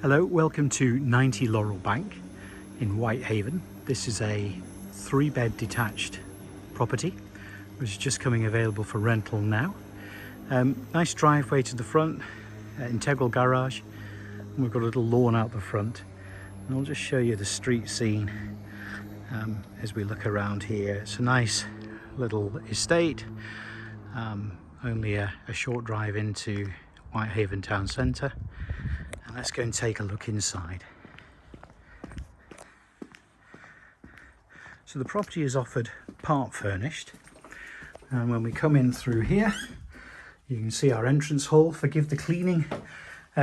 Hello, welcome to 90 Laurel Bank in Whitehaven. This is a 3-bed detached property which is just coming available for rental now. Nice driveway to the front, integral garage, and we've got a little lawn out the front. And I'll just show you the street scene as we look around here. It's a nice little estate, only a short drive into Whitehaven town centre. Let's go and take a look inside. So the property is offered part furnished, and when we come in through here you can see our entrance hall. Forgive the cleaning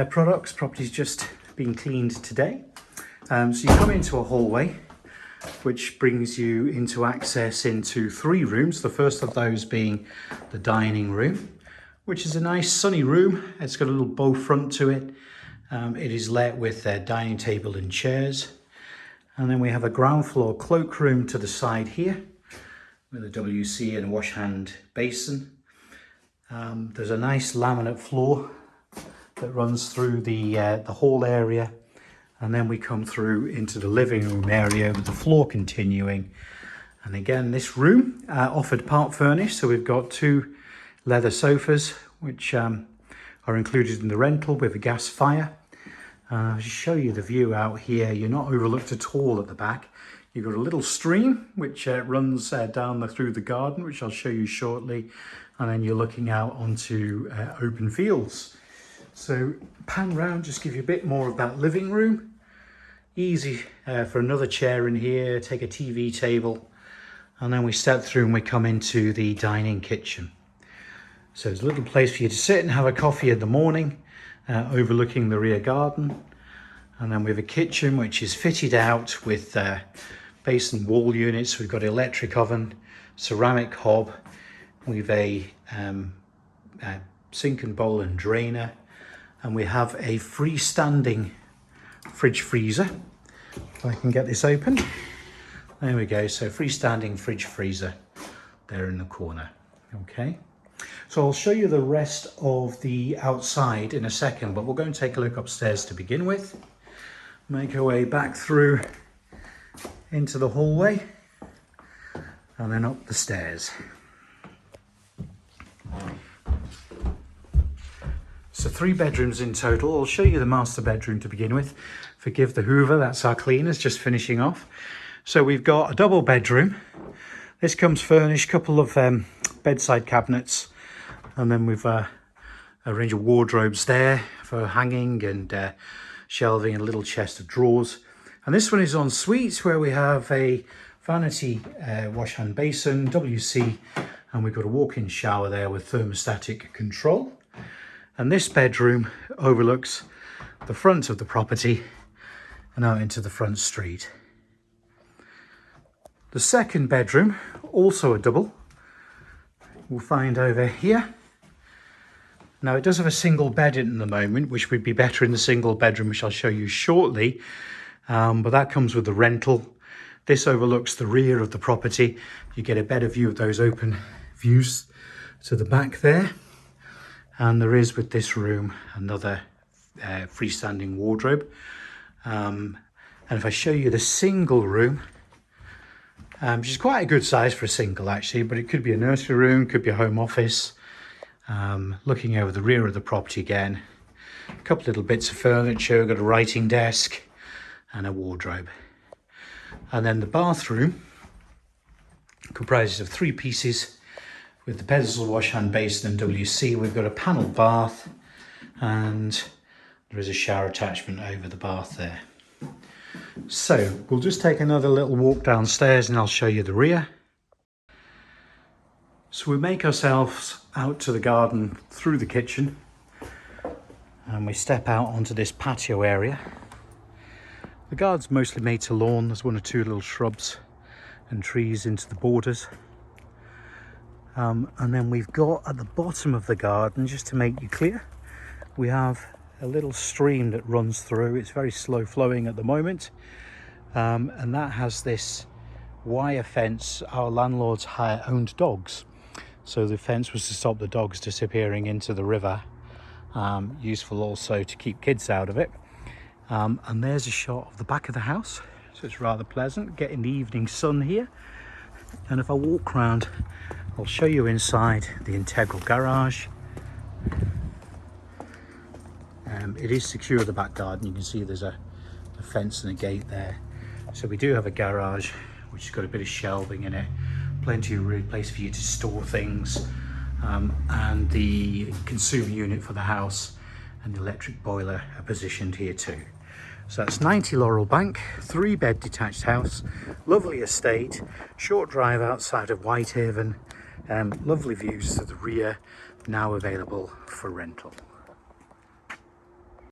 products, property's just been cleaned today. So you come into a hallway which brings you into access into 3 rooms, the first of those being the dining room, which is a nice sunny room. It's got a little bow front to it. It is let with a dining table and chairs. And then we have a ground floor cloakroom to the side here with a WC and wash hand basin. There's a nice laminate floor that runs through the hall area. And then we come through into the living room area with the floor continuing. And again, this room offered part furnished. So we've got 2 leather sofas, which are included in the rental with a gas fire. I'll just show you the view out here. You're not overlooked at all at the back. You've got a little stream which runs down through the garden, which I'll show you shortly. And then you're looking out onto open fields. So pan round, just give you a bit more of that living room. Easy for another chair in here, take a TV table. And then we step through and we come into the dining kitchen. So there's a little place for you to sit and have a coffee in the morning. Overlooking the rear garden, and then we have a kitchen which is fitted out with base and wall units. We've got electric oven, ceramic hob, we've a sink and bowl and drainer, and we have a freestanding fridge freezer. If I can get this open, there we go. So freestanding fridge freezer there in the corner. Okay. So I'll show you the rest of the outside in a second, but we'll go and take a look upstairs to begin with. Make our way back through into the hallway and then up the stairs. So 3 bedrooms in total. I'll show you the master bedroom to begin with. Forgive the hoover, that's our cleaners just finishing off. So we've got a double bedroom. This comes furnished, couple of bedside cabinets. And then we've a range of wardrobes there for hanging and shelving and a little chest of drawers. And this one is en suite where we have a vanity wash hand basin, WC, and we've got a walk-in shower there with thermostatic control. And this bedroom overlooks the front of the property and out into the front street. The second bedroom, also a double, we'll find over here. Now it does have a single bed in the moment, which would be better in the single bedroom, which I'll show you shortly. But that comes with the rental. This overlooks the rear of the property. You get a better view of those open views to the back there. And there is with this room another freestanding wardrobe. And if I show you the single room, which is quite a good size for a single actually, but it could be a nursery room, could be a home office. Looking over the rear of the property again, a couple little bits of furniture. We've got a writing desk and a wardrobe. And then the bathroom comprises of 3 pieces with the pedestal wash hand basin and WC. We've got a panel bath and there is a shower attachment over the bath there. So we'll just take another little walk downstairs and I'll show you the rear. So we make ourselves out to the garden through the kitchen and we step out onto this patio area. The garden's mostly made to lawn. There's 1 or 2 little shrubs and trees into the borders. And then we've got at the bottom of the garden, just to make you clear, we have a little stream that runs through. It's very slow flowing at the moment. And that has this wire fence. Our landlords owned dogs. So the fence was to stop the dogs disappearing into the river. Useful also to keep kids out of it. And there's a shot of the back of the house, so it's rather pleasant getting the evening sun here. And if I walk around, I'll show you inside the integral garage. It is secure, the back garden. You can see there's a fence and a gate there. So we do have a garage which has got a bit of shelving in it, plenty of place for you to store things, and the consumer unit for the house and the electric boiler are positioned here too. So that's 90 Laurel Bank, 3-bed detached house, lovely estate, short drive outside of Whitehaven, lovely views to the rear, now available for rental.